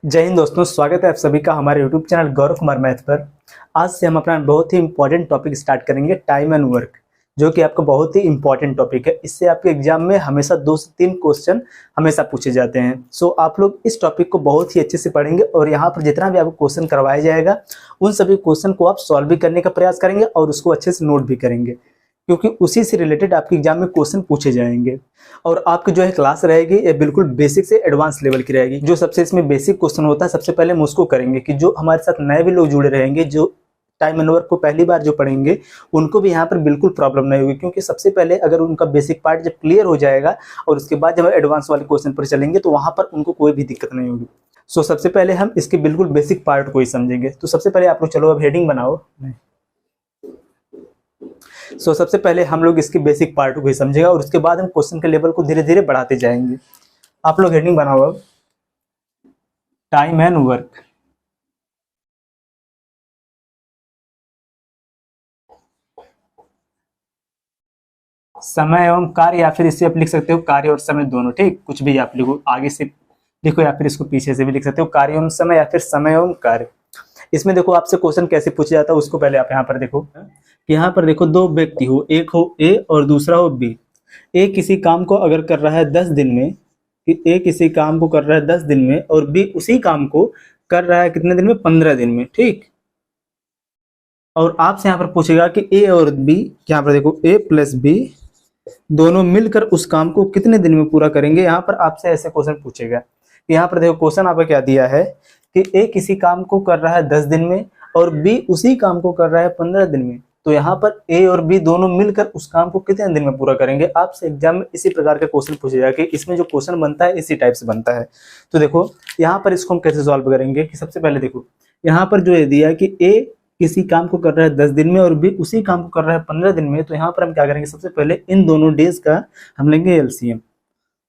जय हिंद दोस्तों, स्वागत है आप सभी का हमारे YouTube channel Gaurav Kumar math पर। आज से हम अपना बहुत ही इंपॉर्टेंट टॉपिक स्टार्ट करेंगे, टाइम एंड वर्क, जो कि आपका बहुत ही इंपॉर्टेंट टॉपिक है। इससे आपके एग्जाम में हमेशा 2 से 3 क्वेश्चन हमेशा पूछे जाते हैं। सो आप लोग इस टॉपिक को बहुत ही अच्छे से पढ़ेंगे और यहाँ पर जितना भी आपको क्वेश्चन करवाया जाएगा उन सभी क्वेश्चन को आप सॉल्व भी करने का प्रयास करेंगे और उसको अच्छे से नोट भी करेंगे, क्योंकि उसी से रिलेटेड आपके एग्जाम में क्वेश्चन पूछे जाएंगे। और आपकी जो है क्लास रहेगी ये बिल्कुल बेसिक से एडवांस लेवल की रहेगी। जो सबसे इसमें बेसिक क्वेश्चन होता है सबसे पहले हम उसको करेंगे कि जो हमारे साथ नए भी लोग जुड़े रहेंगे, जो टाइम एंड वर्क को पहली बार जो पढ़ेंगे उनको भी यहाँ पर बिल्कुल प्रॉब्लम नहीं होगी, क्योंकि सबसे पहले अगर उनका बेसिक पार्ट जब क्लियर हो जाएगा और उसके बाद जब एडवांस वाले क्वेश्चन पर चलेंगे तो वहाँ पर उनको कोई भी दिक्कत नहीं होगी। सो सबसे पहले हम इसके बिल्कुल बेसिक पार्ट को ही समझेंगे। तो सबसे पहले आप लोग चलो अब हेडिंग बनाओ। सबसे पहले हम लोग इसके बेसिक पार्ट को ही समझेगा और उसके बाद हम क्वेश्चन के लेवल को धीरे धीरे बढ़ाते जाएंगे। आप लोग हेडिंग बनाओ अब, टाइम एंड वर्क। समय एवं कार्य, या फिर इसे आप लिख सकते हो कार्य और समय दोनों, ठीक, कुछ भी आप लिखो, आगे से लिखो या फिर इसको पीछे से भी लिख सकते हो, कार्य एवं समय या फिर समय एवं कार्य। इसमें देखो आपसे क्वेश्चन कैसे पूछा जाता है उसको पहले आप यहाँ पर देखो कि यहाँ पर देखो दो व्यक्ति हो, एक हो ए और दूसरा हो बी। ए किसी काम को अगर कर रहा है 10 दिन में, कि ए किसी काम को कर रहा है 10 दिन में और बी उसी काम को कर रहा है कितने दिन में, 15 दिन में, ठीक। और आपसे यहाँ पर पूछेगा कि ए और बी, यहाँ पर देखो ए प्लस बी दोनों मिलकर उस काम को कितने दिन में पूरा करेंगे। यहाँ पर आपसे ऐसे क्वेश्चन पूछेगा। यहाँ पर देखो क्वेश्चन आपको क्या दिया है कि ए किसी काम को कर रहा है 10 दिन में और बी उसी काम को कर रहा है 15 दिन में। तो यहाँ पर ए और बी दोनों मिलकर उस काम को कितने दिन में पूरा करेंगे। आपसे एग्जाम में इसी प्रकार का क्वेश्चन पूछेगा कि इसमें जो क्वेश्चन बनता है इसी टाइप से बनता है। तो देखो यहाँ पर इसको हम कैसे सॉल्व करेंगे कि सबसे पहले देखो यहाँ पर जो ये दिया है कि ए किसी काम को कर रहा है 10 दिन में और बी उसी काम को कर रहा है 15 दिन में। तो यहाँ पर हम क्या करेंगे, सबसे पहले इन दोनों डेज का हम लेंगे एलसीएम।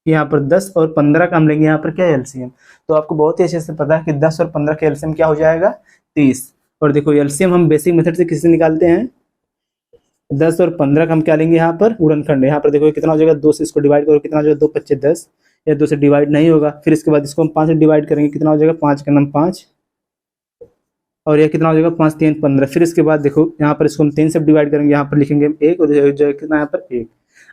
यहाँ पर 10 और 15 का हम लेंगे यहाँ पर क्या एलसीएम। तो आपको बहुत ही अच्छे से पता है कि 10 और 15 का एलसीएम क्या हो जाएगा, 30। और देखो एलसीएम हम बेसिक मेथड से किससे निकालते हैं, 10 और 15 का हम क्या लेंगे यहाँ पर गुणनखंड। यहाँ पर देखो कितना हो जाएगा, 2 से इसको डिवाइड करो, कितना हो जाएगा, 2 पच्चे 10, या 2 से डिवाइड नहीं होगा। फिर इसके बाद इसको हम 5 से डिवाइड करेंगे, कितना हो जाएगा, 5 का नाम 5, और यह कितना हो जाएगा, 5 3 15। फिर इसके बाद देखो यहाँ पर इसको हम 3 से डिवाइड करेंगे, यहाँ पर लिखेंगे 1 और जो कितना यहाँ पर 1।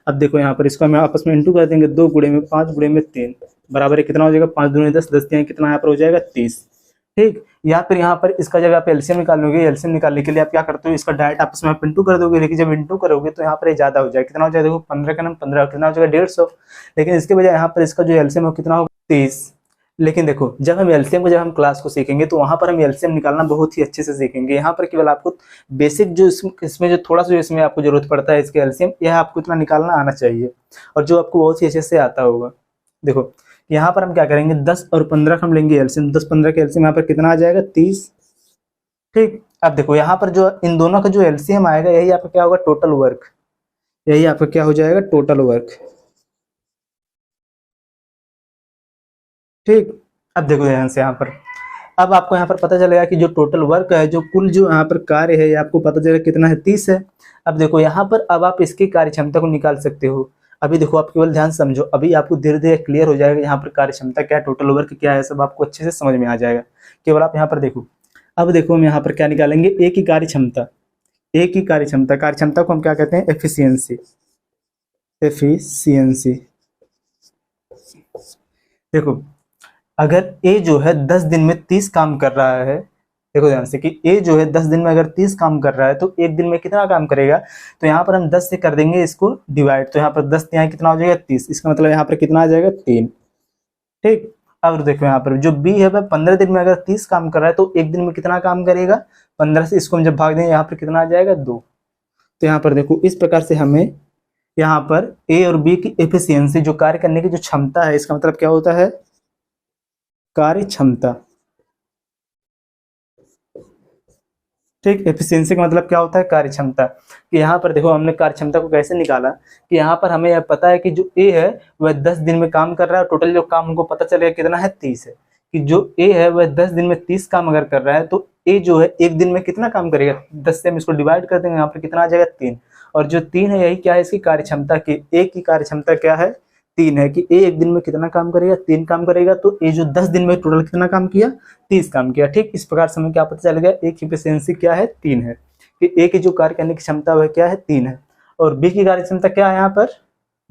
अब देखो यहाँ पर इसको हम आपस में इंटू कर देंगे, 2 गुणे में 5 गुणे में 3 बराबर है कितना हो जाएगा, 5 दूनी 10, 10 3 कितना यहाँ पर हो जाएगा 30, ठीक। या फिर यहाँ पर इसका जब आप एलसीएम निकालोगे, एलसीएम निकालने के लिए आप क्या करते हो, इसका डायरेक्ट आपस में आप इंटू कर दोगे। लेकिन जब इंटू करोगे तो यहाँ पर ज्यादा हो जाएगा, कितना हो जाएगा, देखो 15 का नाम 15 कितना हो जाएगा 150। लेकिन इसके बजाय यहाँ पर इसका जो एलसीएम हो कितना होगा, 30। लेकिन देखो जब हम एलसीएम को, जब हम क्लास को सीखेंगे तो वहां पर हम एलसीएम निकालना बहुत ही अच्छे से सीखेंगे। यहाँ पर केवल आपको बेसिक जो इसमें जो थोड़ा सा जो इसमें आपको जरूरत पड़ता है इसके एलसीएम, यह आपको इतना निकालना आना चाहिए और जो आपको बहुत ही अच्छे से आता होगा। देखो यहाँ पर हम क्या करेंगे, 10 और 15 का हम लेंगे एलसीएम, 10 15 का एलसीएम यहाँ पर कितना आ जाएगा, 30, ठीक। अब देखो यहाँ पर जो इन दोनों का जो एलसीएम आएगा यही आपका क्या होगा, टोटल वर्क, यही आपका क्या हो जाएगा, टोटल वर्क, ठीक। अब देखो ध्यान से यहाँ पर, अब आपको यहाँ पर पता चलेगा कि जो टोटल वर्क है, जो कुल जो यहाँ पर कार्य है, ये आपको पता चलेगा कितना है, 30 है। अब देखो यहाँ पर अब आप इसकी कार्य क्षमता को निकाल सकते हो। अभी देखो आप केवल ध्यान समझो, अभी आपको धीरे धीरे क्लियर हो जाएगा यहाँ पर कार्य क्षमता क्या है, टोटल वर्क क्या है, सब आपको अच्छे से समझ में आ जाएगा। केवल आप यहाँ पर देखो, अब देखो हम यहाँ पर क्या निकालेंगे, ए की कार्य क्षमता, ए की कार्य क्षमता, कार्य क्षमता को हम क्या कहते हैं, एफिशिएंसी, एफिशिएंसी। देखो अगर ए जो है 10 दिन में 30 काम कर रहा है, देखो ध्यान से कि ए जो है 10 दिन में अगर 30 काम कर रहा है तो एक दिन में कितना काम करेगा। तो यहाँ पर हम 10 से कर देंगे इसको डिवाइड, तो यहाँ पर 10 यहाँ कितना हो जाएगा, 30। इसका मतलब यहाँ पर कितना आ जाएगा, 3, ठीक। अब देखो यहाँ पर जो बी है वह 15 दिन में अगर 30 काम कर रहा है तो एक दिन में कितना काम करेगा, 15 से इसको हम जब भाग देंगे यहाँ पर कितना आ जाएगा, 2। तो यहाँ पर देखो इस प्रकार से हमें यहाँ पर ए और बी की एफिशिएंसी, जो कार्य करने की जो क्षमता है, इसका मतलब क्या होता है, कार्य क्षमता, ठीक। एफिशिएंसी का मतलब क्या होता है, कार्य क्षमता। कि यहाँ पर देखो हमने कार्य क्षमता को कैसे निकाला कि यहाँ पर हमें यह पता है कि जो ए है वह 10 दिन में काम कर रहा है, टोटल जो काम हमको पता चलेगा कितना है, 30 है। कि जो ए है वह 10 दिन में 30 काम अगर कर रहा है तो ए जो है एक दिन में कितना काम करेगा, 10 से हम इसको डिवाइड कर देंगे, यहाँ पर कितना आ जाएगा, 3। और जो 3 है यही क्या है, इसकी कार्य क्षमता की, ए की कार्य क्षमता क्या है, 3 है कि ए एक दिन में कितना काम करेगा, 3 काम करेगा। तो ए जो 10 दिन में टोटल कितना काम किया, 30 काम किया। ठीक, इस प्रकार से हमें क्या पता चल गया, ए की एफिशिएंसी क्या है, 3 है, कि ए की जो कार्य करने की क्षमता वह क्या है, 3 है। और बी की कार्य क्षमता क्या है, यहाँ पर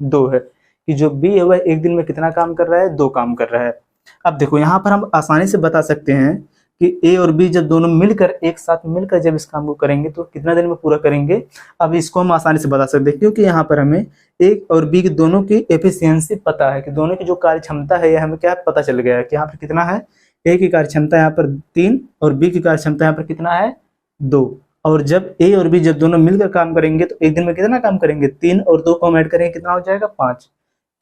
2 है, कि जो बी है वह एक दिन में कितना काम कर रहा है, 2 काम कर रहा है। अब देखो यहाँ पर हम आसानी से बता सकते हैं कि ए और बी जब दोनों मिलकर एक साथ मिलकर जब इस काम को करेंगे तो कितना दिन में पूरा करेंगे। अब इसको हम आसानी से बता सकते हैं, क्योंकि यहाँ पर हमें ए और बी की दोनों की एफिशिएंसी पता है, कि दोनों की जो कार्य क्षमता है यह हमें क्या पता चल गया है कि यहाँ पर कितना है, ए की कार्य क्षमता यहाँ पर 3 और बी की कार्य क्षमता यहाँ पर कितना है, 2। और जब ए और बी जब दोनों मिलकर काम करेंगे तो एक दिन में कितना काम करेंगे, 3 और 2 को हम ऐड करेंगे कितना हो जाएगा, 5।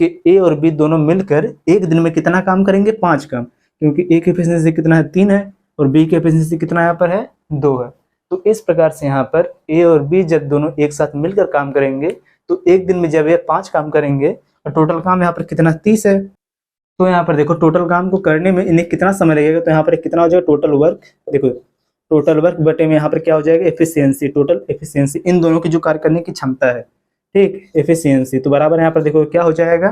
कि ए और बी दोनों मिलकर एक दिन में कितना काम करेंगे, 5 काम, क्योंकि ए की एफिशिएंसी कितना है, 3 है, और बी की एफिशिएंसी कितना यहाँ पर है, 2 है। तो इस प्रकार से यहाँ पर ए और बी जब दोनों एक साथ मिलकर काम करेंगे तो एक दिन में जब ये 5 काम करेंगे और टोटल काम यहाँ पर कितना, 30 है। तो यहाँ पर देखो टोटल काम को करने में इन्हें कितना समय लगेगा, तो यहाँ पर कितना हो जाएगा, टोटल वर्क, देखो टोटल वर्क बटे में यहाँ पर क्या हो जाएगा, एफिशिएंसी, टोटल एफिशिएंसी, इन दोनों की जो कार्य करने की क्षमता है, ठीक, एफिशिएंसी। तो बराबर यहाँ पर देखो क्या हो जाएगा,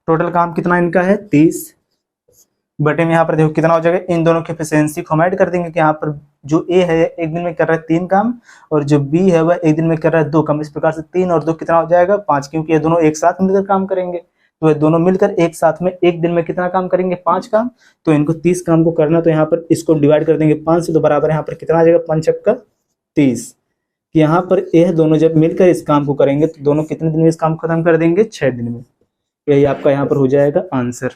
टोटल काम कितना इनका है, 30 बटे में यहाँ पर देखो कितना हो जाएगा, इन दोनों की एफिशिएंसी को हम ऐड कर देंगे कि यहाँ पर जो ए है एक दिन में कर रहा है 3 काम और जो बी है वह एक दिन में कर रहा है 2 काम। इस प्रकार से 3 और 2 कितना हो जाएगा, 5, क्योंकि ये दोनों एक साथ मिलकर काम करेंगे। तो ये दोनों मिलकर एक साथ में एक दिन में कितना काम करेंगे, 5 काम। तो इनको 30 काम को करना, तो यहाँ पर इसको डिवाइड कर देंगे 5 से, तो बराबर यहाँ पर कितना आ जाएगा, 5 छक्का 30। कि यहाँ पर यह दोनों जब मिलकर इस काम को करेंगे तो दोनों कितने दिन में इस काम को खत्म कर देंगे, 6 दिन में। यही आपका यहाँ पर हो जाएगा आंसर।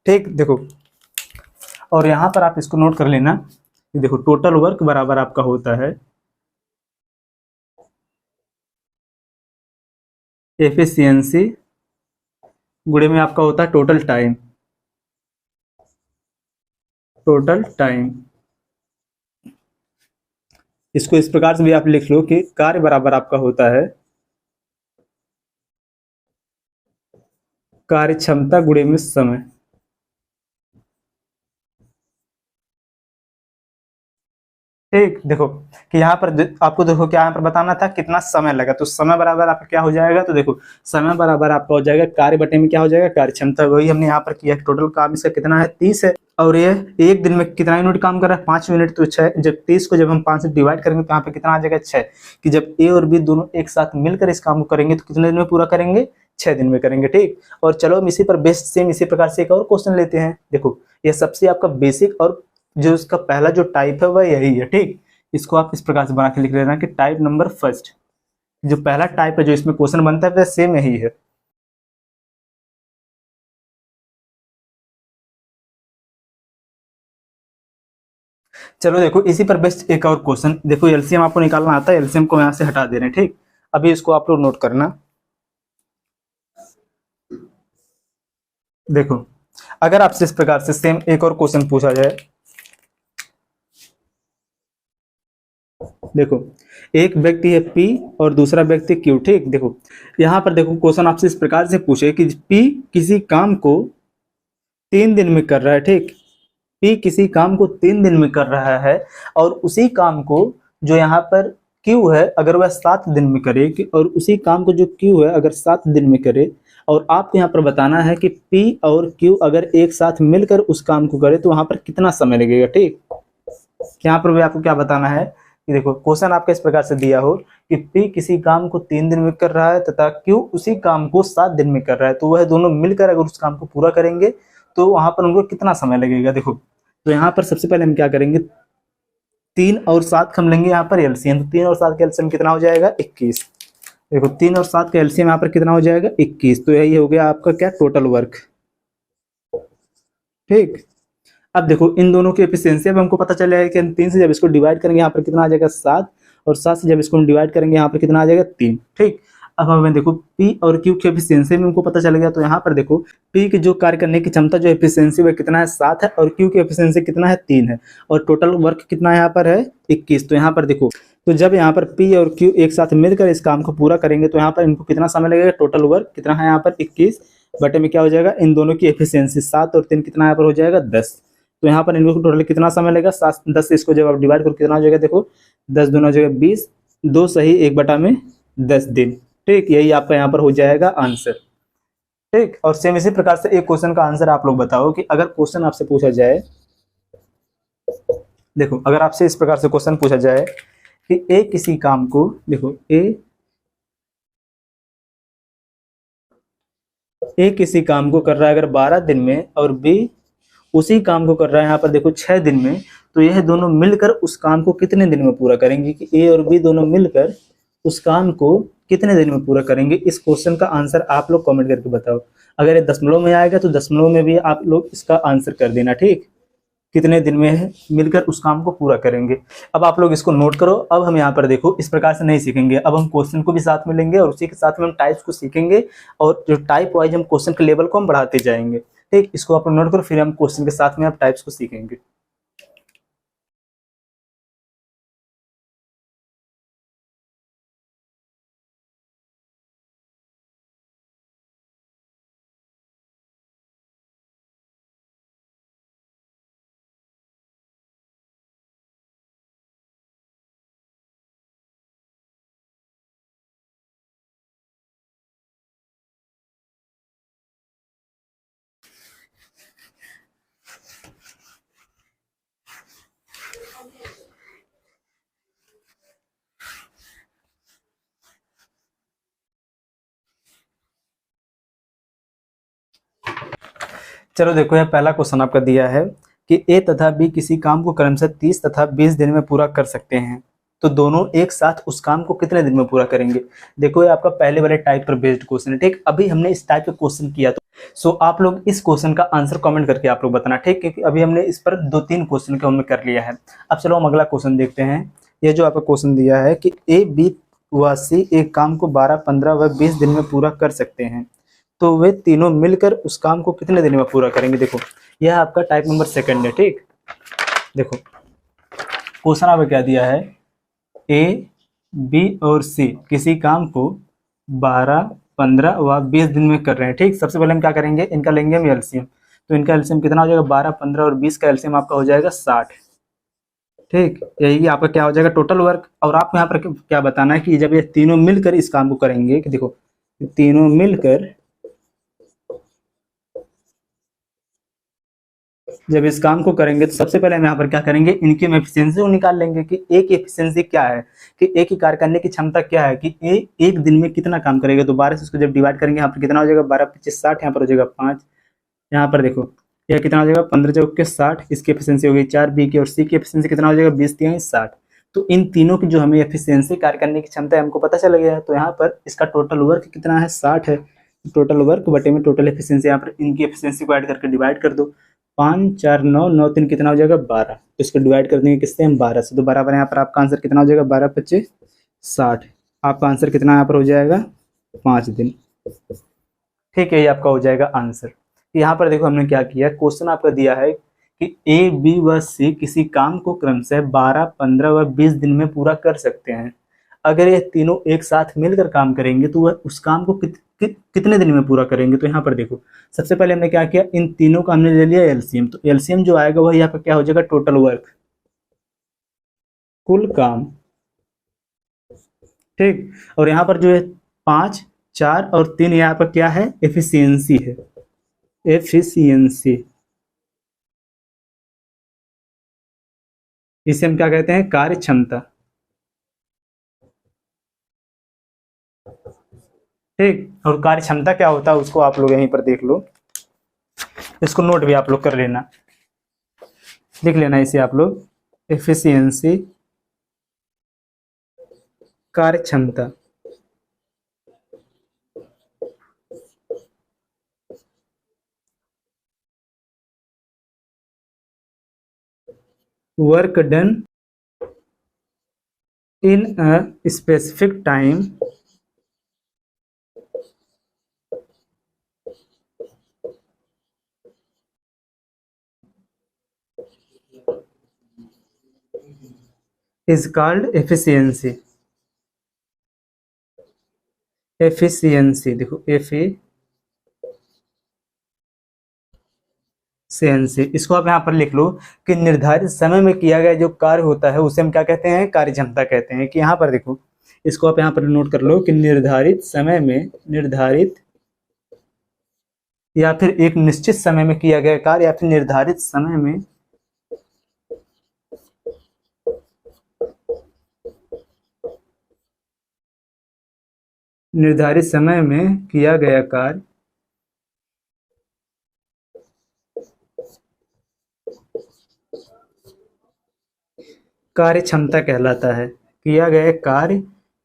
ठीक, देखो और यहाँ पर आप इसको नोट कर लेना, देखो टोटल वर्क बराबर आपका होता है एफिशिएंसी गुणे में आपका होता है टोटल टाइम, टोटल टाइम। इसको इस प्रकार से भी आप लिख लो कि कार्य बराबर आपका होता है कार्य क्षमता गुणे में समय। ठीक, देखो कि यहाँ पर आपको देखो क्या यहाँ पर बताना था, कितना समय लगा, तो समय बराबर आपका क्या हो जाएगा, तो देखो समय बराबर आपका हो जाएगा कार्य बटे में क्या हो जाएगा, कार्य क्षमता। वही हमने यहाँ पर किया, टोटल काम इसका कितना है, 30 है, और ये एक दिन में कितना यूनिट काम कर रहा है, 5 यूनिट। तो 6, जब 30 को जब हम 5 से डिवाइड करेंगे तो यहाँ पे कितना आ जाएगा, 6। कि जब ए और बी दोनों एक साथ मिलकर इस काम को करेंगे तो कितने दिन में पूरा करेंगे, 6 दिन में करेंगे। ठीक, और चलो हम इसी पर बेस्ट सेम इसी प्रकार से एक और क्वेश्चन लेते हैं। देखो ये सबसे आपका बेसिक और जो इसका पहला जो टाइप है वह यही है। ठीक, इसको आप इस प्रकार से बना के लिख लेना कि टाइप नंबर फर्स्ट, जो पहला टाइप है जो इसमें क्वेश्चन बनता है वह सेम यही है। चलो देखो इसी पर बेस्ट एक और क्वेश्चन, देखो एलसीएम आपको निकालना आता है, एलसीएम को यहां से हटा दे रहे हैं। ठीक, अभी इसको आप लोग नोट करना। देखो अगर आपसे इस प्रकार से सेम एक और क्वेश्चन पूछा जाए, देखो एक व्यक्ति है P और दूसरा व्यक्ति Q। ठीक, देखो यहाँ पर देखो क्वेश्चन आपसे इस प्रकार से पूछे कि P किसी काम को 3 दिन में कर रहा है। ठीक, P किसी काम को 3 दिन में कर रहा है और उसी काम को जो यहाँ पर Q है अगर वह 7 दिन में करे, और उसी काम को जो Q है अगर 7 दिन में करे, और आपको यहाँ पर बताना है कि P और Q अगर एक साथ मिलकर उस काम को करे तो वहां पर कितना समय लगेगा। ठीक, यहाँ पर भी आपको क्या बताना है कि देखो क्वेश्चन आपका इस प्रकार से दिया हो कि P किसी काम को 3 दिन में कर रहा है तथा Q उसी काम को 7 दिन में कर रहा है, तो वह दोनों मिलकर अगर उस काम को पूरा करेंगे तो वहां पर उनको कितना समय लगेगा। देखो तो यहाँ पर सबसे पहले हम क्या करेंगे, 3 और 7 हम लेंगे यहाँ पर एलसीएम, तो 3 और 7 का एलसीएम कितना हो जाएगा, 21। देखो 3 और 7 का एलसीएम यहाँ पर कितना हो जाएगा, 21। तो यही हो गया आपका क्या, टोटल वर्क। ठीक, अब देखो इन दोनों की एफिशिएंसी अब हमको पता चल जाएगा कि 3 से जब इसको डिवाइड करेंगे यहाँ पर कितना आ जाएगा, 7, और 7 से जब इसको हम डिवाइड करेंगे यहाँ पर कितना आ जाएगा, 3। ठीक, अब हमें देखो P और Q की एफिशिएंसी में हमको पता चल गया, तो यहाँ पर देखो P की जो कार्य करने की क्षमता जो एफिशिएंसी वह कितना है, 7 है, और Q की एफिशिएंसी कितना है, 3 है, और टोटल वर्क कितना यहाँ पर है, 21। तो यहाँ पर देखो तो जब यहाँ पर P और Q एक साथ मिलकर इस काम को पूरा करेंगे तो यहाँ पर इनको कितना समय लगेगा, टोटल वर्क कितना है यहाँ पर 21 बटे में क्या हो जाएगा, इन दोनों की एफिशिएंसी 7 और 3 कितना यहाँ पर हो जाएगा, 10। तो यहाँ पर इनको टोटल कितना समय लगेगा, 7 10 से इसको जब आप डिवाइड करो कितना हो जाएगा, देखो 10 दूना हो जाएगा 20, 2 सही 1 बटा में 10 दिन। ठीक, यही आपका यहाँ पर हो जाएगा आंसर। ठीक। और सेम इसी प्रकार से एक क्वेश्चन का आंसर आप लोग बताओ कि अगर क्वेश्चन आपसे पूछा जाए, देखो अगर आपसे इस प्रकार से क्वेश्चन पूछा जाए कि ए किसी काम को, देखो ए किसी काम को कर रहा है अगर 12 दिन में, और बी उसी काम को कर रहा है यहाँ पर देखो 6 दिन में, तो यह दोनों मिलकर उस काम को कितने दिन में पूरा करेंगे, कि ए और बी दोनों मिलकर उस काम को कितने दिन में पूरा करेंगे। इस क्वेश्चन का आंसर आप लोग कमेंट करके बताओ। अगर ये दशमलव में आएगा तो दशमलव में भी आप लोग इसका आंसर कर देना, ठीक। कितने दिन में मिलकर उस काम को पूरा करेंगे। अब आप लोग इसको नोट करो। अब हम यहाँ पर देखो इस प्रकार से नहीं सीखेंगे, अब हम क्वेश्चन को भी साथ में लेंगे और उसी के साथ में हम टाइप्स को सीखेंगे, और जो टाइप वाइज हम क्वेश्चन के लेवल को हम बढ़ाते जाएंगे, ठीक। इसको आप लोग नोट करो, फिर हम क्वेश्चन के साथ में आप टाइप्स को सीखेंगे। चलो देखो, यह पहला क्वेश्चन आपका दिया है कि ए तथा बी किसी काम को क्रमशः 30 तथा 20 दिन में पूरा कर सकते हैं, तो दोनों एक साथ उस काम को कितने दिन में पूरा करेंगे। देखो ये आपका पहले वाले टाइप पर बेस्ड क्वेश्चन है, ठीक। अभी हमने इस टाइप का क्वेश्चन किया, तो सो आप लोग इस क्वेश्चन का आंसर कमेंट करके आप लोग बताना, ठीक। क्योंकि अभी हमने इस पर 2-3 क्वेश्चन को हमने कर लिया है। अब चलो हम अगला क्वेश्चन देखते हैं। ये जो आपका क्वेश्चन दिया है कि ए बी व सी एक काम को 12, 15 व 20 दिन में पूरा कर सकते हैं, तो वे तीनों मिलकर उस काम को कितने दिन में पूरा करेंगे। देखो यह आपका टाइप नंबर 2 है, ठीक। देखो क्वेश्चन आपको क्या दिया है, ए बी और सी किसी काम को 12, 15 व 20 दिन में कर रहे हैं, ठीक। सबसे पहले हम क्या करेंगे, इनका लेंगे हम एलसीएम। तो इनका एलसीएम कितना हो जाएगा, 12, 15 और 20 का एलसीएम आपका हो जाएगा 60, ठीक। यही आपका क्या हो जाएगा टोटल वर्क। और आपको यहाँ पर क्या बताना है कि जब ये तीनों मिलकर इस काम को करेंगे, कि देखो तीनों मिलकर जब इस काम को करेंगे, तो सबसे पहले हम यहाँ पर क्या करेंगे, इनकी हम एफिशिएंसी को निकाल लेंगे कि ए की एफिशिएंसी क्या है, कि ए की कार्य करने की क्षमता क्या है, कि ए एक दिन में कितना काम करेगा। तो 12 से उसको जब डिवाइड करेंगे, यहाँ पर कितना हो जाएगा, 12, 25, 60, यहाँ पर हो जाएगा 5। यहाँ पर देखो यह कितना हो जाएगा, 15 चौक के 60, इसकी एफिशिएंसी हो गई 4, बी की, और सी की एफिशिएंसी कितना हो जाएगा, 20, 3, 60। तो इन तीनों की जो हमें एफिशिएंसी कार्य करने की क्षमता है हमको पता चल गया है। तो यहाँ पर इसका टोटल वर्क कितना है, 60 है। टोटल वर्क बटे में टोटल एफिशिएंसी, यहाँ पर इनकी एफिशिएंसी को ऐड करके डिवाइड कर दो। 5, 4, 9, 9, 3 कितना हो जाएगा, 12। तो इसको डिवाइड कर देंगे किससे, हम 12 से। तो बराबर यहाँ पर आपका आंसर कितना हो जाएगा, 12, 25, 60। आपका आंसर कितना यहाँ पर हो जाएगा, 5 दिन, ठीक है। ये आपका हो जाएगा आंसर। यहाँ पर देखो हमने क्या किया, क्वेश्चन आपका दिया है कि ए बी व सी किसी काम को क्रमशः 12, 15 व 20 दिन में पूरा कर सकते हैं। अगर ये तीनों एक साथ मिलकर काम करेंगे तो वह उस काम को कितने दिन में पूरा करेंगे। तो यहाँ पर देखो सबसे पहले हमने क्या किया, इन तीनों का हमने ले लिया एलसीएम। तो एलसीएम जो आएगा वह यहाँ पर क्या हो जाएगा, टोटल वर्क, कुल काम, ठीक। और यहाँ पर जो है 5, 4 और 3 यहाँ पर क्या है, एफिशिएंसी है, एफिशिएंसी। इसे हम क्या कहते हैं, कार्य क्षमता, ठीक। और कार्य क्षमता क्या होता है उसको आप लोग यहीं पर देख लो, इसको नोट भी आप लोग कर लेना, लिख लेना इसे आप लोग, एफिशिएंसी कार्य क्षमता। Work done in a specific time is called efficiency. Efficiency देखो, एफिशिएंसी इसको आप यहाँ पर लिख लो कि निर्धारित समय में किया गया जो कार्य होता है उसे हम क्या कहते हैं, कार्य क्षमता कहते हैं। कि यहाँ पर देखो इसको आप यहाँ पर नोट कर लो कि निर्धारित समय में, निर्धारित या फिर एक निश्चित समय में किया गया कार्य या फिर निर्धारित समय में किया गया कार्य कार्य क्षमता कहलाता है। किया गया कार्य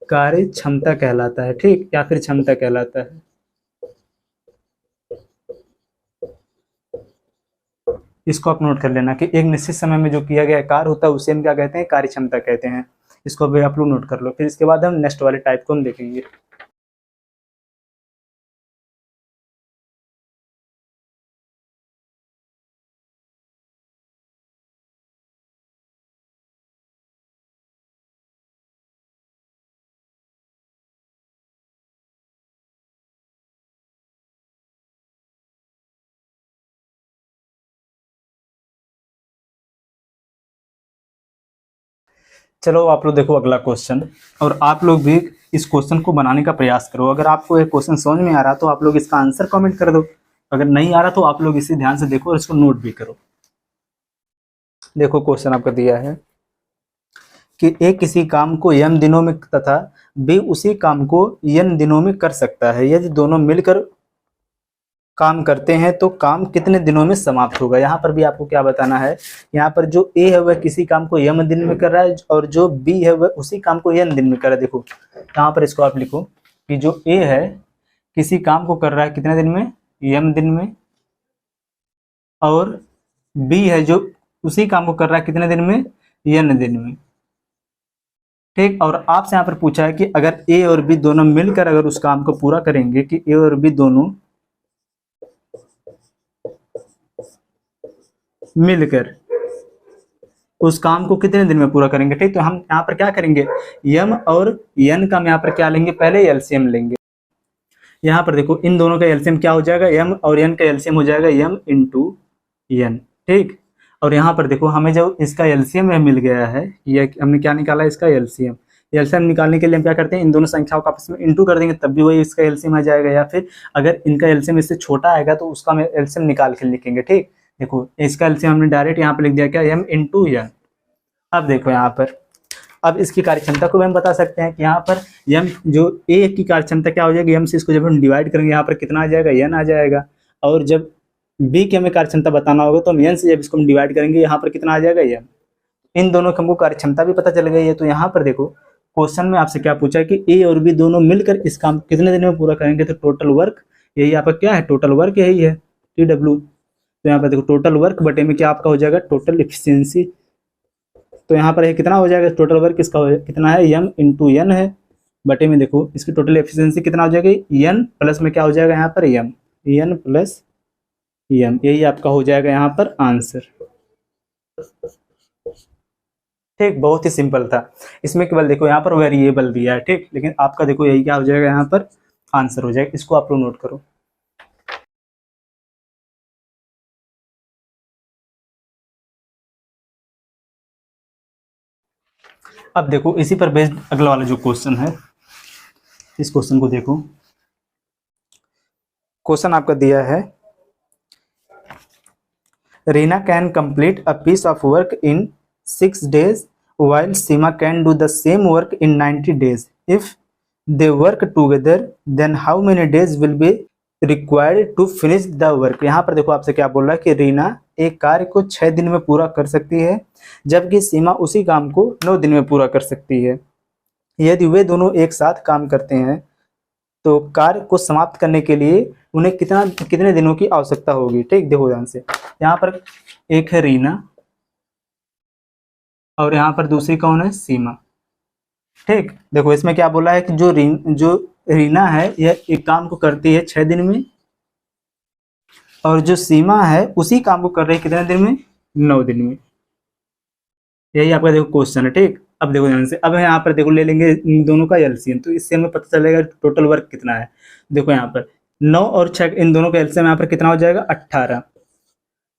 कार्य क्षमता कहलाता है, ठीक, या फिर क्षमता कहलाता है। इसको आप नोट कर लेना कि एक निश्चित समय में जो किया गया कार्य होता है उसे हम क्या कहते हैं, कार्य क्षमता कहते हैं। इसको भी आप लोग नोट कर लो। फिर इसके बाद हम नेक्स्ट वाले टाइप को हम देखेंगे। चलो आप लोग देखो अगला क्वेश्चन, और आप लोग भी इस क्वेश्चन को बनाने का प्रयास करो। अगर आपको ये क्वेश्चन समझ में आ रहा तो आप लोग इसका आंसर कमेंट कर दो, अगर नहीं आ रहा तो आप लोग इसे ध्यान से देखो और इसको नोट भी करो। देखो क्वेश्चन आपका दिया है कि ए किसी काम को यम दिनों में तथा बी उसी काम को यन दिनों में कर सकता है। यदि दोनों मिलकर काम करते हैं तो काम कितने दिनों में समाप्त होगा। यहाँ पर भी आपको क्या बताना है, यहाँ पर जो ए है वह किसी काम को यम दिन में कर रहा है और जो बी है वह उसी काम को यन दिन में कर रहा है। देखो यहाँ पर इसको आप लिखो कि जो ए है किसी काम को कर रहा है कितने दिन में, यम दिन में, और बी है जो उसी काम को कर रहा है कितने दिन में, यन दिन में, ठीक। और आपसे यहाँ पर पूछा है कि अगर ए और बी दोनों मिलकर अगर उस काम को पूरा करेंगे, कि ए और बी दोनों मिलकर उस काम को कितने दिन में पूरा करेंगे, ठीक। तो हम यहाँ पर क्या करेंगे, यम और यन का हम यहाँ पर क्या लेंगे, पहले एलसीएम लेंगे। यहाँ पर देखो इन दोनों का एलसीएम क्या हो जाएगा, यम और यन का एलसीएम हो जाएगा यम इंटू यन, ठीक। और यहाँ पर देखो हमें जो इसका एलसीएम मिल गया है, ये हमने क्या निकाला इसका एलसीएम। एलसीएम निकालने के लिए हम क्या करते हैं, इन दोनों संख्याओं का आपस में इंटू कर देंगे तब भी वही इसका एलसीएम आ जाएगा, या फिर अगर इनका एलसीएम इससे छोटा आएगा तो उसका हम एलसीएम निकाल के लिखेंगे, ठीक। देखो इसका एलसीएम हमने डायरेक्ट यहाँ पे लिख दिया क्या, यम इंटू यन। अब देखो यहाँ पर अब इसकी कार्यक्षमता को भी हम बता सकते हैं कि यहाँ पर यम जो ए की कार्यक्षमता क्या हो जाएगी, यम से इसको जब हम डिवाइड करेंगे यहाँ पर कितना आ जाएगा, यन आ जाएगा। और जब बी की हमें कार्यक्षमता बताना होगा तो हम यन से जब इसको हम डिवाइड करेंगे यहाँ पर कितना आ जाएगा, यन। इन दोनों की हमको कार्यक्षमता भी पता चल गई है। तो यहाँ पर देखो क्वेश्चन में आपसे क्या पूछा है कि ए और बी दोनों मिलकर इस काम कितने दिन में पूरा करेंगे, तो टोटल वर्क, यही आपका क्या है, टोटल वर्क यही है, TW। तो यहाँ पर देखो टोटल वर्क बटे में क्या आपका हो जाएगा, टोटल एफिशिएंसी। तो यहाँ पर कितना हो जाएगा, टोटल वर्क इसका कितना है, यम इंटू यन है, बटे में देखो इसकी टोटल एफिशिएंसी कितना हो जाएगा, यन प्लस में क्या हो जाएगा यहाँ पर यम, यन प्लस यम, यही आपका हो जाएगा यहाँ पर आंसर, ठीक। बहुत ही सिंपल था। इसमें केवल देखो यहाँ पर वेरिएबल दिया है, ठीक, लेकिन आपका देखो यही क्या हो जाएगा यहाँ पर आंसर हो जाएगा। इसको आप लोग नोट करो। अब देखो इसी पर बेस्ड अगला वाला जो क्वेश्चन है, इस क्वेश्चन को देखो। क्वेश्चन आपका दिया है, Reena can complete a piece of work in 6 days while Seema can do the same work in 90 days. If they work together, then how many days will be required to finish the work? यहाँ पर देखो आपसे क्या बोल रहा है कि रीना एक कार्य को 6 दिन में पूरा कर सकती है, जबकि सीमा उसी काम को 9 दिन में पूरा कर सकती है। यदि वे दोनों एक साथ काम करते हैं तो कार्य को समाप्त करने के लिए उन्हें कितने दिनों की आवश्यकता होगी, ठीक। देखो ध्यान से, यहाँ पर एक है रीना और यहाँ पर दूसरी कौन है, सीमा, ठीक। देखो इसमें क्या बोला है कि जो रीना है यह एक काम को करती है 6 दिन में, और जो सीमा है उसी काम को कर रही है कितने दिन में, 9 दिन में। यही आपका देखो क्वेश्चन है, ठीक। अब देखो ध्यान से, अब यहाँ पर देखो ले लेंगे इन दोनों का एलसीएम, तो इससे हमें पता चलेगा टोटल वर्क कितना है। देखो यहाँ पर 9 और 6 इन दोनों का एलसीएम यहाँ पर कितना हो जाएगा, 18,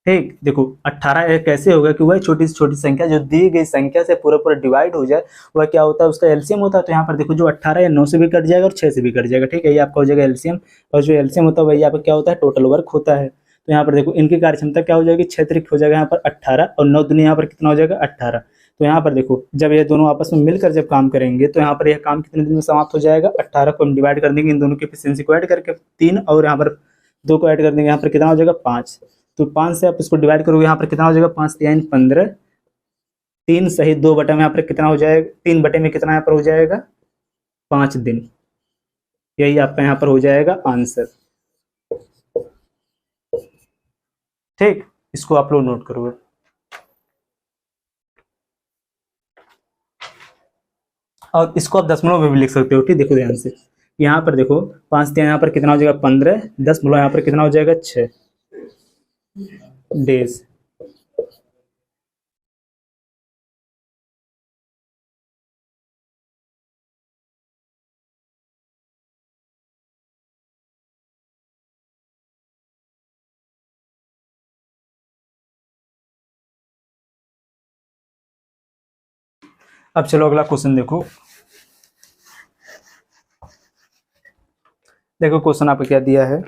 ठीक, देखो 18 कैसे होगा कि वह छोटी से छोटी संख्या जो दी गई संख्या से पूरा पूरा डिवाइड हो जाए, वह क्या होता है, उसका एलसीएम होता है। तो यहाँ पर देखो जो 18 है 9 से भी कट जाएगा और 6 से भी कट जाएगा। ठीक है, ये आपका हो जाएगा एलसीएम, और जो एलसीएम होता है वही आपका क्या होता है, टोटल वर्क होता है। तो यहाँ पर देखो इनकी कार्यक्षमता क्या हो जाएगी, 6 त्रिक हो जाएगा यहाँ पर 18, और 9 दूनी यहाँ पर कितना हो जाएगा 18। तो यहाँ पर देखो जब ये दोनों आपस में मिलकर जब काम करेंगे तो यहाँ पर यह काम कितने दिन में समाप्त हो जाएगा, 18 को हम डिवाइड कर देंगे इन दोनों की एफिशिएंसी को ऐड करके 3, और यहाँ पर 2 को ऐड कर देंगे, यहाँ पर कितना हो जाएगा 5। तो 5 से आप इसको डिवाइड करोगे, यहाँ पर कितना हो जाएगा 5 3 15, 3 सही 2 बटे में यहाँ पर कितना हो जाएगा, 3 बटे में कितना यहाँ पर हो जाएगा 5 दिन। यही आपका यहाँ पर हो जाएगा आंसर। ठीक, इसको आप लोग नोट करोगे। और इसको आप दशमलव में भी लिख सकते हो। ठीक, देखो ध्यान से, यहाँ पर देखो 5 3 यहाँ पर कितना हो जाएगा 15, दशमलव यहाँ पर कितना हो जाएगा 6 डेज। अब चलो अगला क्वेश्चन देखो। देखो क्वेश्चन आपको क्या दिया है,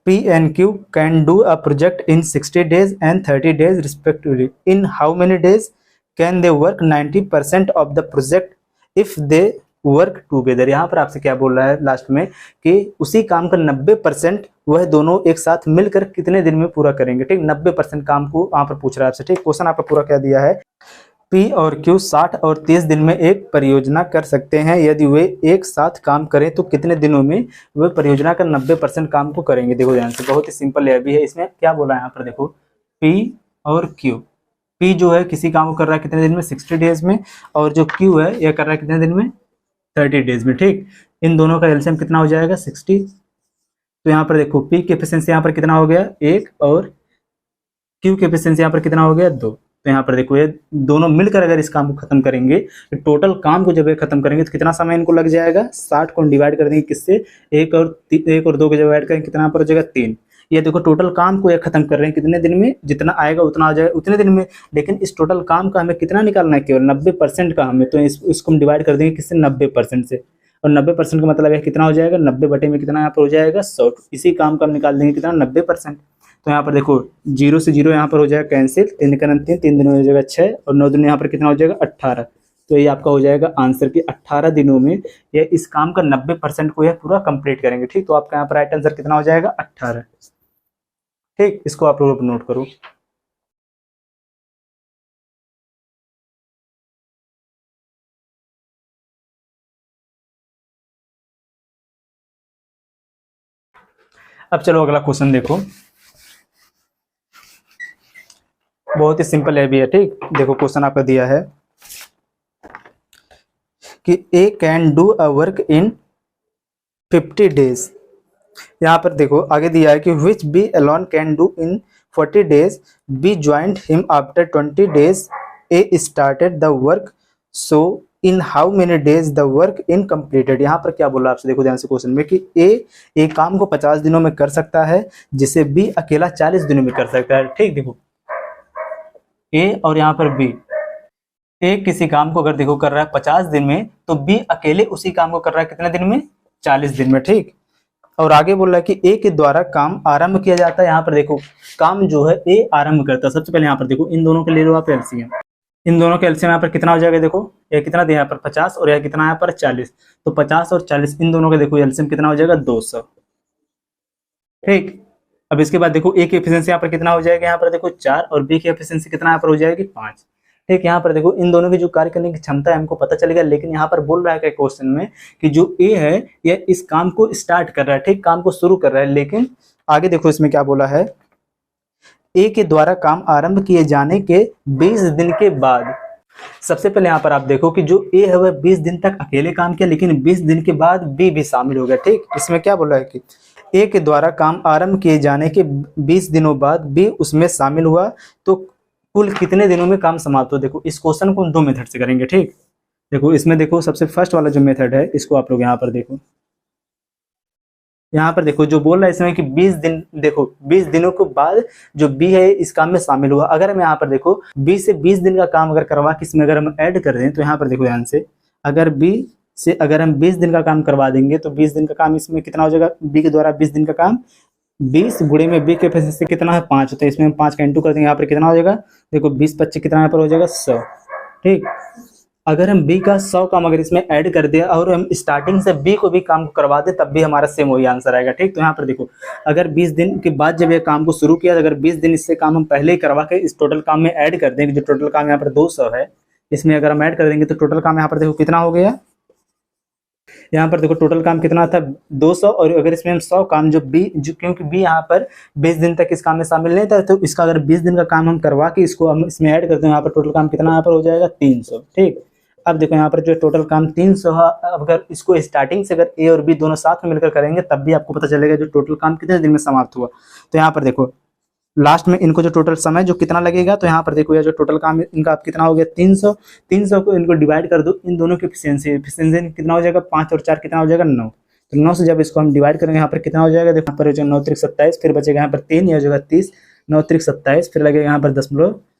P and Q can do a project in 60 days and 30 days respectively. In how many days can they work 90% of the project if they work together? यहाँ पर आपसे क्या बोल रहा है लास्ट में कि उसी काम का 90% वह दोनों एक साथ मिलकर कितने दिन में पूरा करेंगे। ठीक, 90% काम को यहाँ पर पूछ रहा है आपसे। ठीक, क्वेश्चन आपका पूरा क्या दिया है, P और Q 60 और 30 दिन में एक परियोजना कर सकते हैं। यदि वे एक साथ काम करें तो कितने दिनों में वे परियोजना का 90% काम को करेंगे। देखो ध्यान से, बहुत ही सिंपल है। अभी है इसमें क्या बोला है यहाँ पर देखो, P और Q। P जो है किसी काम को कर रहा है कितने दिन में, 60 डेज में, और जो Q है यह कर रहा है कितने दिन में, 30 डेज में। ठीक, इन दोनों का एलसीएम कितना हो जाएगा 60। तो यहाँ पर देखो P की एफिशिएंसी यहाँ पर कितना हो गया 1, और Q की एफिशिएंसी यहाँ पर कितना हो गया 2। तो यहाँ पर देखो ये दोनों मिलकर अगर इस काम को खत्म करेंगे, तो टोटल काम को जब ये खत्म करेंगे तो कितना समय इनको लग जाएगा, 60 को डिवाइड कर देंगे किससे, 1 और 2 को डिवाइड करेंगे कितना पर हो जाएगा 3। ये देखो टोटल काम को ये खत्म कर रहे हैं कितने दिन में, जितना आएगा उतना आ जाएगा उतने दिन में। लेकिन इस टोटल काम का हमें कितना निकालना है, केवल 90% का हमें। तो इसको हम डिवाइड कर देंगे किससे, 90% से। और 90% का मतलब है कितना हो जाएगा, 90 बटे में कितना यहाँ पर हो जाएगा 100। इसी काम का हम निकाल देंगे कितना, 90%। तो यहाँ पर देखो 0 से 0 यहाँ पर हो जाएगा कैंसिल, 3 का 3, 3 दिनों में हो जाएगा 6, और 9 दिन यहाँ पर कितना हो जाएगा 18। तो ये आपका हो जाएगा आंसर कि 18 दिनों में ये इस काम का 90% को यह पूरा कंप्लीट करेंगे। ठीक, तो आपका यहाँ पर राइट आंसर कितना हो जाएगा 18। ठीक, इसको आप लोग नोट करो। अब चलो अगला क्वेश्चन देखो, बहुत ही सिंपल है भी है। ठीक, देखो क्वेश्चन आपका दिया है कि A can do a work in 50 days. यहाँ पर देखो आगे दिया है कि which B alone can do in 40 days, B joint him after 20 days, A started the work, so in how many days the work in completed. यहाँ पर क्या बोला आपसे, देखो ध्यान से क्वेश्चन में कि ए एक काम को 50 दिनों में कर सकता है, जिसे बी अकेला 40 दिनों में कर सकता है। ठीक, देखो ए और यहाँ पर बी, ए किसी काम को अगर देखो कर रहा है 50 दिन में, तो बी अकेले उसी काम को कर रहा है कितने दिन में, 40 दिन में। ठीक, और आगे बोल रहा है कि ए के द्वारा काम आरंभ किया जाता है। यहाँ पर देखो काम जो है ए आरंभ करता है। सबसे पहले यहाँ पर देखो इन दोनों के ले लो आप एलसीएम, इन दोनों के एलसीएम यहाँ पर कितना हो जाएगा, देखो यह कितना दिया यहाँ पर 50 और यह कितना यहाँ पर 40। तो 50 और 40 इन दोनों का देखो एलसीएम कितना हो जाएगा 200। ठीक, अब इसके बाद देखो ए की एफिशिएंसी यहाँ पर कितना हो जाएगा, यहाँ पर देखो 4, और बी की एफिशिएंसी कितना यहाँ पर हो जाएगी 5। ठीक, यहाँ पर देखो इन दोनों की जो कार्य करने की क्षमता है हमको पता चलेगा। लेकिन यहाँ पर बोल रहा है क्वेश्चन में कि जो ए है यह इस काम को स्टार्ट कर रहा है, ठीक, काम को शुरू कर रहा है। लेकिन आगे देखो इसमें क्या बोला है, ए के द्वारा काम आरंभ किए जाने के 20 दिन के बाद। सबसे पहले यहाँ पर आप देखो कि जो ए है वह 20 दिन तक अकेले काम किया, लेकिन 20 दिन के बाद बी भी शामिल हो गया। ठीक, इसमें क्या बोला है कि ए के द्वारा काम आरंभ किए जाने के 20 दिनों बाद बी उसमें शामिल हुआ, तो कुल कितने दिनों में काम समाप्त हो। देखो इस क्वेश्चन को हम 2 मेथड से करेंगे। ठीक, देखो इसमें देखो सबसे फर्स्ट वाला जो मेथड है इसको आप लोग यहाँ पर देखो, यहाँ पर देखो जो बोल रहा है इसमें कि 20 दिन, देखो 20 दिनों के बाद जो बी है इस काम में शामिल हुआ। अगर हम यहाँ पर देखो बी से 20 दिन का काम अगर करवा के इसमें अगर हम ऐड कर दें तो यहाँ पर देखो ध्यान से, अगर बी से अगर हम 20 दिन का काम करवा देंगे तो 20 दिन का काम इसमें कितना हो जाएगा, बी के द्वारा 20 दिन का काम, 20 गुणे में बी के एफिशिएंसी कितना है 5, तो इसमें हम 5 का इंटू कर देंगे, यहाँ पर कितना हो जाएगा, देखो 20 25 कितना यहाँ पर हो जाएगा 100। ठीक, अगर हम बी का 100 काम अगर इसमें ऐड कर दे और हम स्टार्टिंग से बी को भी काम को करवा दे तब भी हमारा सेम वही आंसर आएगा। ठीक, तो यहाँ पर देखो अगर 20 दिन के बाद जब ये काम को शुरू किया, अगर 20 दिन इससे काम हम पहले ही करवा के इस टोटल काम में ऐड कर देंगे, जो टोटल काम यहाँ पर 200 है, इसमें अगर हम ऐड कर देंगे तो टोटल काम यहाँ पर देखो कितना हो गया, यहाँ पर देखो टोटल काम कितना था 200, और अगर इसमें हम 100 काम जो बी, जो क्योंकि बी यहाँ पर 20 दिन तक इस काम में शामिल नहीं था, तो इसका अगर 20 दिन का काम हम करवा के इसको हम इसमें ऐड करते हैं, यहाँ पर टोटल काम कितना यहाँ पर हो जाएगा 300। ठीक, अब देखो यहाँ पर जो टोटल काम 300 है, अगर इसको स्टार्टिंग से अगर ए और बी दोनों साथ में मिलकर करेंगे तब भी आपको पता चलेगा जो टोटल काम कितने दिन में समाप्त हुआ। तो यहाँ पर देखो लास्ट में इनको जो टोटल समय जो कितना लगेगा, तो यहाँ पर देखो ये जो टोटल काम इनका आप कितना हो गया 300, 300 को इनको डिवाइड कर दो, इन दोनों की एफिशिएंसी कितना हो जाएगा 5 और 4 कितना हो जाएगा 9, तो 9 से जब इसको हम डिवाइड करेंगे यहाँ पर कितना हो जाएगा, देखो यहाँ पर 9 त्रिक 27, फिर बचेगा यहाँ पर 3, यह हो जाएगा 30, 9 त्रिक 27, फिर लगेगा यहाँ पर 10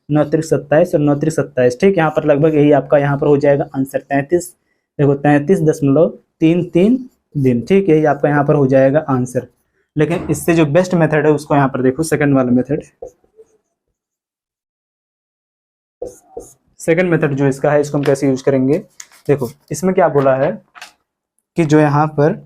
9 त्रिक 27 और 9 त्रिक 27। ठीक, यहाँ पर लगभग यही आपका यहाँ पर हो जाएगा आंसर 33, देखो 33.33 दिन। ठीक, यही आपका यहाँ पर हो जाएगा आंसर। लेकिन इससे जो बेस्ट मेथड है उसको यहाँ पर देखो, सेकंड वाला मेथड, सेकंड मेथड जो इसका है इसको हम कैसे यूज करेंगे, देखो इसमें क्या बोला है कि जो यहाँ पर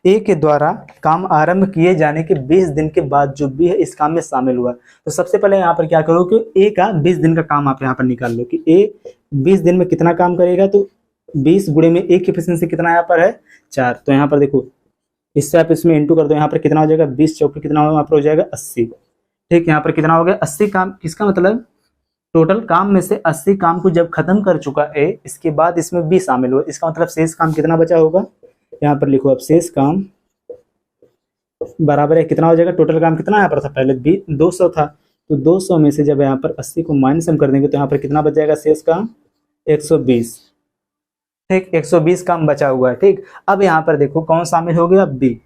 ए के द्वारा काम आरंभ किए जाने के 20 दिन के बाद जो बी है इस काम में शामिल हुआ, तो सबसे पहले यहाँ पर क्या करो कि ए का 20 दिन का काम आप यहाँ पर निकाल लो कि ए 20 दिन में कितना काम करेगा, तो 20 गुणे में ए की एफिशिएंसी कितना यहाँ पर है 4, तो यहाँ पर देखो इससे आप इसमें इंटू कर दो, यहाँ पर कितना हो जाएगा 20 चौके कितना होगा यहाँ पर हो जाएगा 80। ठीक, यहाँ पर कितना हो गया 80 काम, इसका मतलब टोटल काम में से 80 काम को जब खत्म कर चुका ए, इसके बाद इसमें बी शामिल हुआ, इसका मतलब शेष काम कितना बचा होगा, यहाँ पर लिखो अब शेष काम बराबर है कितना हो जाएगा, टोटल काम कितना यहाँ पर था पहले बी 200 था, तो 200 में से जब यहाँ पर 80 को माइनस हम कर देंगे तो यहाँ पर कितना बच जाएगा शेष काम 120। ठीक, 120 काम बचा हुआ है। ठीक, अब यहाँ पर देखो कौन शामिल हो गया बी,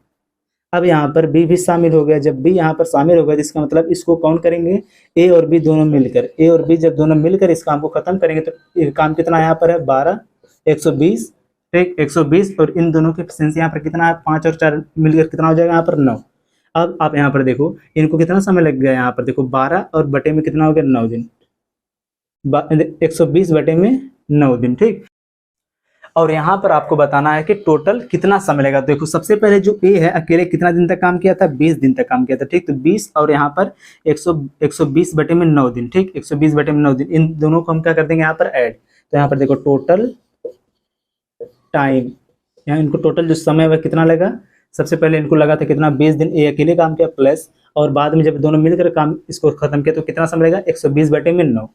अब यहाँ पर बी भी शामिल हो गया, जब बी यहाँ पर शामिल हो गया इसका मतलब इसको काउंट करेंगे ए और बी दोनों मिलकर, ए और बी जब दोनों मिलकर इस काम को खत्म करेंगे तो ये काम कितना यहाँ पर है 12 120। ठीक, 120 और इन दोनों की एफिशिएंसी यहाँ पर कितना है 5 और 4 मिलकर कितना हो जाएगा यहाँ पर 9। अब आप यहाँ पर देखो इनको कितना समय लग गया, यहाँ पर देखो 12 और बटे में कितना हो गया 9 दिन, 120 बटे में 9 दिन। ठीक, और यहाँ पर आपको बताना है कि टोटल कितना समय लगेगा। देखो सबसे पहले जो ए है अकेले कितना दिन तक काम किया था 20 दिन तक काम किया था। ठीक, तो 20 और यहाँ पर 120 बटे में 9 दिन। ठीक, 120 बटे में 9 दिन, इन दोनों को हम क्या कर देंगे यहाँ पर ऐड, तो यहाँ पर देखो टोटल टाइम, यहाँ इनको टोटल जो समय वह कितना लगा, सबसे पहले इनको लगा था कितना 20 दिन ए अकेले काम किया प्लस, और बाद में जब दोनों मिलकर काम इसको खत्म किया तो कितना समय लगेगा 120 बटे में 9,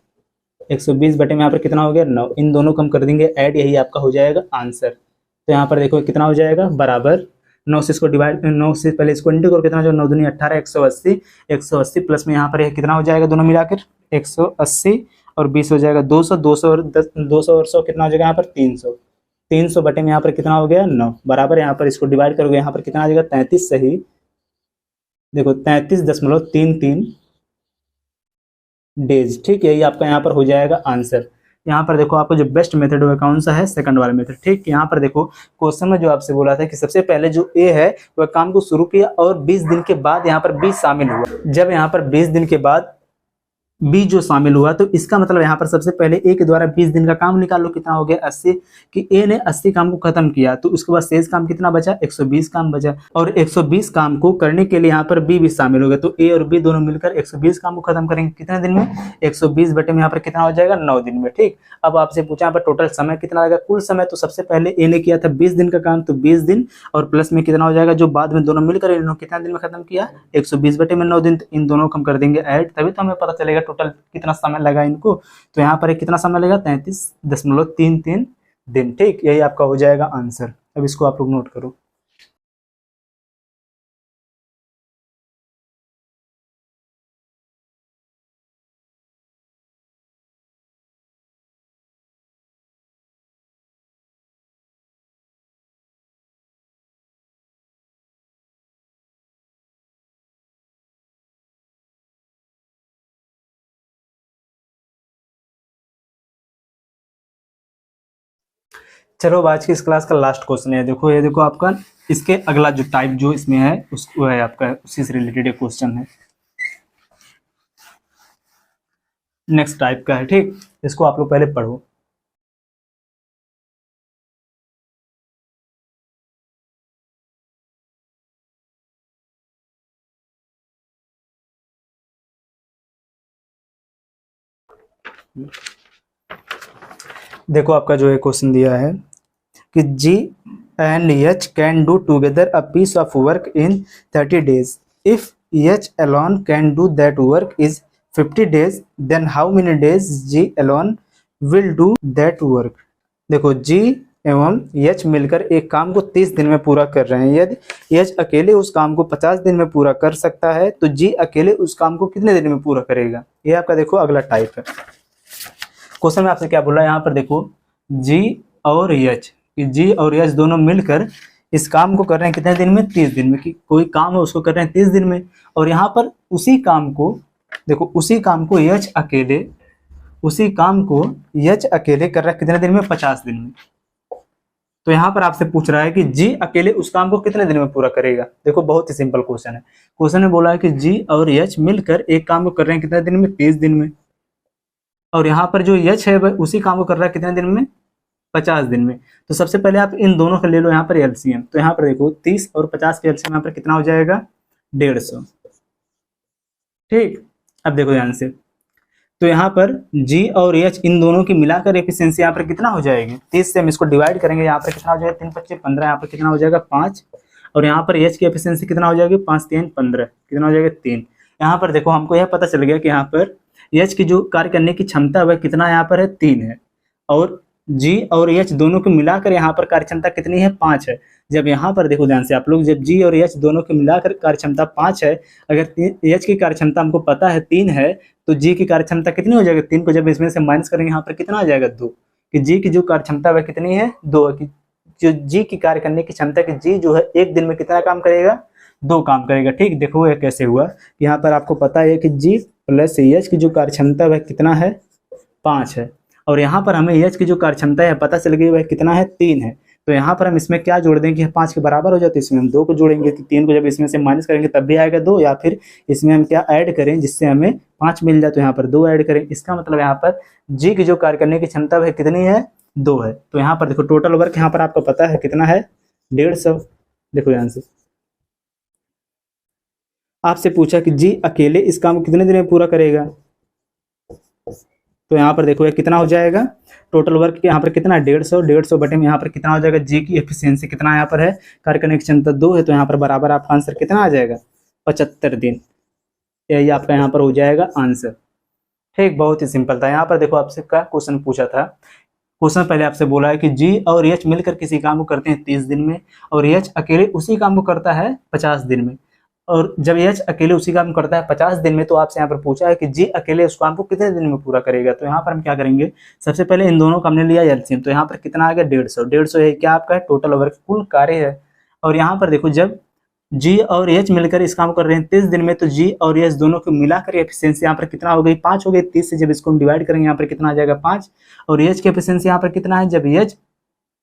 120 बटे में यहाँ पर कितना हो गया 9, इन दोनों को हम कर देंगे ऐड, यही आपका हो जाएगा आंसर। तो यहाँ पर देखो कितना हो जाएगा बराबर 9 से इसको डिवाइड, 9 से पहले इसको इंटू करो कितना जो 9 दूनी 18 180, 180 प्लस में यहाँ पर यह कितना हो जाएगा दोनों मिलाकर 180 और 20 हो जाएगा 200, 200 और 200 और 100 कितना हो जाएगा यहाँ पर 300, 300 बटे में यहाँ पर कितना हो गया 9 बराबर, यहाँ पर इसको डिवाइड करोगे यहाँ पर कितना आ जाएगा 33 सही, देखो 33.33 डेज। ठीक, यही आपका यहाँ पर हो जाएगा आंसर। यहाँ पर देखो आपको जो बेस्ट मेथड है कौन सा है, सेकंड वाला मेथड। ठीक, यहाँ पर देखो क्वेश्चन में जो आपसे बोला था कि सबसे पहले जो ए है वह काम को शुरू किया और 20 दिन के बाद यहाँ पर बी शामिल हुआ, जब यहाँ पर 20 दिन के बाद बी जो शामिल हुआ तो इसका मतलब यहाँ पर सबसे पहले ए के द्वारा 20 दिन का काम निकाल लो कितना हो गया 80, कि ए ने 80 काम को खत्म किया तो उसके बाद शेष काम कितना बचा 120 काम बचा, और 120 काम को करने के लिए यहाँ पर बी भी शामिल हो गया, तो ए और बी दोनों मिलकर 120 काम को खत्म करेंगे कितने दिन में 120 बटे में यहाँ पर कितना हो जाएगा 9 दिन में। ठीक, अब आपसे पूछा यहाँ पर टोटल समय कितना लगेगा, कुल समय, तो सबसे पहले ए ने किया था 20 दिन का काम तो 20 दिन और प्लस में कितना हो जाएगा जो बाद में दोनों मिलकर इन्होंने कितना दिन में खत्म किया 120 बटे में 9 दिन, तो इन दोनों को हम कर देंगे ऐड, तभी तो हमें पता चलेगा टोटल कितना समय लगा इनको। तो यहाँ पर कितना समय लगेगा 33.33 दिन। ठीक, यही आपका हो जाएगा आंसर। अब इसको आप लोग नोट करो। चलो अब आज की इस क्लास का लास्ट क्वेश्चन है, देखो ये देखो आपका इसके अगला जो टाइप जो इसमें है उसको है आपका उसी से रिलेटेड एक क्वेश्चन है, नेक्स्ट टाइप का है, ठीक। इसको आप लोग पहले पढ़ो। देखो आपका जो है क्वेश्चन दिया है कि G and H can do together a piece of work in 30 days। If H alone can do that work is 50 days, then how many days G alone will do that work. देखो G एवं H मिलकर एक काम को 30 दिन में पूरा कर रहे हैं। यदि एच अकेले उस काम को 50 दिन में पूरा कर सकता है तो जी अकेले उस काम को कितने दिन में पूरा करेगा। ये आपका देखो अगला टाइप है। क्वेश्चन में आपसे क्या बोला है यहाँ पर देखो जी और एच, कि जी और एच दोनों मिलकर इस काम को कर रहे हैं कितने दिन में, 30 दिन में। कि कोई काम है उसको कर रहे हैं 30 दिन में, और यहाँ पर उसी काम को देखो उसी काम को एच अकेले कर रहा है कितने दिन में, 50 दिन में। तो यहाँ पर आपसे पूछ रहा है कि जी अकेले उस काम को कितने दिन में पूरा करेगा। देखो बहुत ही सिंपल क्वेश्चन है। क्वेश्चन में बोला है कि जी और एच मिलकर एक काम को कर रहे हैं कितने दिन में, 30 दिन में, और यहाँ पर जो एच है वह उसी काम को कर रहा है कितने दिन में, 50 दिन में। तो सबसे पहले आप इन दोनों का ले लो यहाँ पर एलसीएम। तो यहाँ पर देखो 30 और 50 के एलसीएम यहाँ पर कितना हो जाएगा, 150, ठीक। अब देखो ध्यान से, तो यहाँ पर जी और एच इन दोनों की मिलाकर एफिशिएंसी यहाँ पर कितना हो जाएगी, 30 से हम इसको डिवाइड करेंगे, यहाँ पर कितना हो जाएगा, 3 25 15, यहाँ पर कितना हो जाएगा 5, और यहाँ पर एच की एफिशिएंसी कितना हो जाएगी, 5 3 15, कितना हो जाएगा 3। यहाँ पर देखो हमको यह पता चल गया कि यहाँ पर एच की जो कार्य करने की क्षमता वह कितना यहाँ पर है, 3 है, और जी और एच दोनों को मिलाकर यहाँ पर कार्य क्षमता कितनी है, 5 है। जब यहाँ पर देखो ध्यान से आप लोग, जब जी और एच दोनों को मिलाकर कार्य क्षमता 5 है, अगर एच की कार्य क्षमता हमको पता है 3 है, तो जी की कार्य क्षमता कितनी हो जाएगी, 3 को जब इसमें से माइनस करेंगे यहाँ पर कितना आ जाएगा, 2। कि जी की जो कार्य क्षमता वह कितनी है, 2 है। कि जो जी की कार्य करने की क्षमता कि जी जो है एक दिन में कितना काम करेगा, 2 काम करेगा, ठीक। देखो यह कैसे हुआ, यहाँ पर आपको पता है कि जी प्लस एच की जो कार्य क्षमता वह कितना है, 5 है, और यहाँ पर हमें एच की जो कार्य क्षमता है पता चल गई वह कितना है, 3 है। तो यहाँ पर हम इसमें क्या जोड़ देंगे, 5 के बराबर हो जाते हैं, इसमें हम 2 को जोड़ेंगे, तो 3 को जब इसमें से माइनस करेंगे तब भी आएगा 2, या फिर इसमें हम क्या ऐड करें जिससे हमें 5 मिल जाए, तो यहाँ पर 2 ऐड करें। इसका मतलब यहाँ पर जी की जो कार्य करने की क्षमता वह कितनी है, 2 है। तो यहाँ पर देखो टोटल वर्क यहाँ पर आपको पता है कितना है, 150। देखो यहाँ से आपसे पूछा कि जी अकेले इस काम को कितने दिन में पूरा करेगा, तो यहाँ पर देखो ये कितना हो जाएगा, टोटल वर्क यहाँ पर कितना, 150 बटे में यहाँ पर कितना हो जाएगा, जी की एफिशिएंसी कितना यहाँ पर है, कार्य करने की क्षमता 2 है, तो यहाँ पर बराबर आपका आंसर कितना आ जाएगा, 75 दिन। यही आपका यहाँ पर हो जाएगा आंसर, ठीक। बहुत ही सिंपल था। यहाँ पर देखो आपसे क्या क्वेश्चन पूछा था। क्वेश्चन पहले आपसे बोला है कि जी और एच मिलकर किसी काम को करते हैं 30 दिन में, और एच अकेले उसी काम को करता है 50 दिन में। और जब एच अकेले उसी काम करता है 50 दिन में, तो आपसे यहाँ पर पूछा है कि जी अकेले उस काम को कितने दिन में पूरा करेगा। तो यहाँ पर हम क्या करेंगे, सबसे पहले इन दोनों का हमने लिया एलसीएम, तो यहाँ पर कितना आ गया, 150 है क्या आपका टोटल वर्क, कुल कार्य है। और यहाँ पर देखो जब जी और एच मिलकर इस काम कर रहे हैं 30 दिन में, तो जी और एच दोनों को मिलाकर एफिशिएंसी यहाँ पर कितना हो गई, 5 हो गई। 30 से जब इसको हम डिवाइड करेंगे यहाँ पर कितना आ जाएगा, 5, और एच की एफिशिएंसी यहाँ पर कितना है, जब एच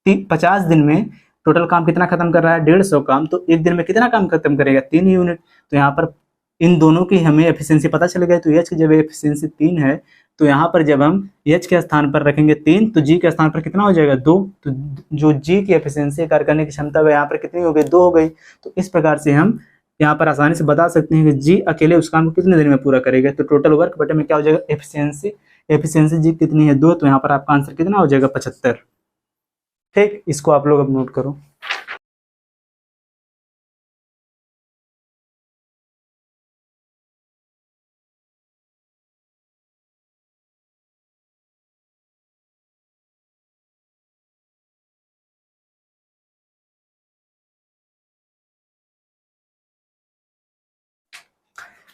50 दिन में टोटल काम कितना खत्म कर रहा है, 150 काम, तो एक दिन में कितना काम खत्म करेगा, 3 यूनिट। तो यहाँ पर इन दोनों की हमें एफिशिएंसी पता चल गई, तो एच की जब एफिशिएंसी 3 है, तो यहाँ पर जब हम एच के स्थान पर रखेंगे 3, तो जी के स्थान पर कितना हो जाएगा, 2। तो जो जी की एफिशिएंसी कार्य करने की क्षमता है यहाँ पर कितनी हो गई, 2 हो गई। तो इस प्रकार से हम यहाँ पर आसानी से बता सकते हैं कि जी अकेले उस काम को कितने दिन में पूरा करेगा। तो टोटल वर्क बटे में क्या हो जाएगा, एफिशिएंसी जी कितनी है, 2, तो यहाँ पर आपका आंसर कितना हो जाएगा, 75, ठीक। इसको आप लोग अब नोट करो।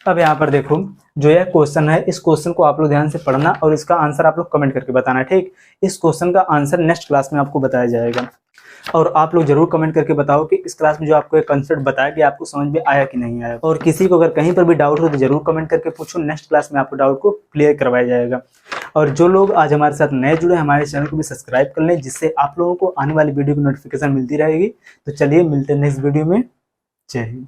अब यहाँ पर देखो जो यह क्वेश्चन है, इस क्वेश्चन को आप लोग ध्यान से पढ़ना और इसका आंसर आप लोग कमेंट करके बताना, ठीक। इस क्वेश्चन का आंसर नेक्स्ट क्लास में आपको बताया जाएगा, और आप लोग जरूर कमेंट करके बताओ कि इस क्लास में जो आपको एक कंसेप्ट बताया गया आपको समझ में आया कि नहीं आया। और किसी को अगर कहीं पर भी डाउट हो तो जरूर कमेंट करके पूछो, नेक्स्ट क्लास में आपको डाउट को क्लियर करवाया जाएगा। और जो लोग आज हमारे साथ नए जुड़े हमारे चैनल को भी सब्सक्राइब कर लें, जिससे आप लोगों को आने वाली वीडियो की नोटिफिकेशन मिलती रहेगी। तो चलिए मिलते हैं नेक्स्ट वीडियो में। जय हिंद।